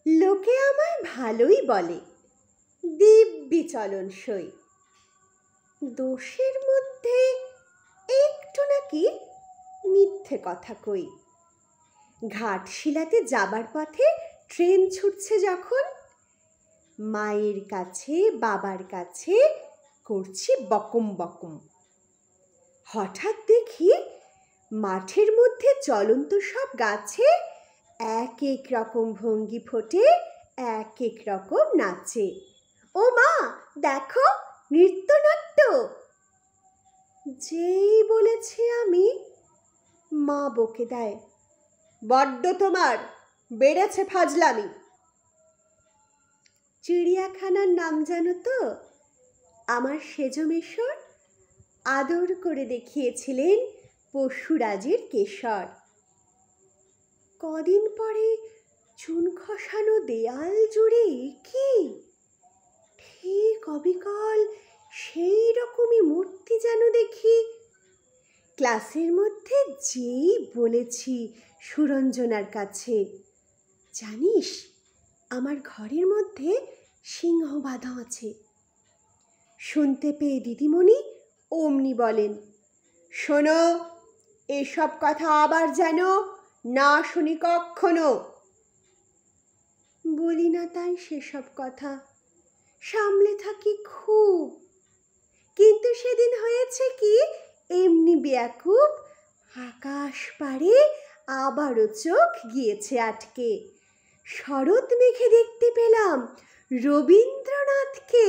লোকে আমায় ভালোই বলে, দিব্যি চলনসই। দোষের মধ্যে একটু নাকি মিথ্যে কথা কই। ঘাটশিলাতে যাবার পথে ট্রেন ছুটছে যখন, মায়ের কাছে বাবার কাছে করছি বকম বকম। হঠাৎ দেখি মাঠের মধ্যে চলন্ত সব গাছে এক এক রকম ভঙ্গি ফোটে, এক এক রকম নাচে। ও মা, দেখো নৃত্যনাট্য। যেই বলেছি আমি, মা বকে দেয়, বড্ড তোমার বেড়েছে ফাজলামি। চিড়িয়াখানার নাম জানো তো? আমার সেজমেশর আদর করে দেখিয়েছিলেন পশুরাজের কেশর। কদিন পরে চুন খসানো দেয়াল জুড়ে কি ঠিক অবিকল সেই রকমই মূর্তি যেন দেখি। ক্লাসের মধ্যে যেই বলেছি সুরঞ্জনার কাছে, জানিস আমার ঘরের মধ্যে সিংহ বাঁধা আছে। শুনতে পেয়ে দিদিমণি অমনি বলেন, শোনো, এসব কথা আবার যেন না শুনি কখনো। বলি না তাই সেসব কথা, সামলে থাকি খুব। কিন্তু সেদিন হয়েছে কি, এমনি বেয়াকুব, আকাশ পাড়ে আবারও চোখ গিয়েছে আটকে। শরৎ মেঘে দেখতে পেলাম রবীন্দ্রনাথকে।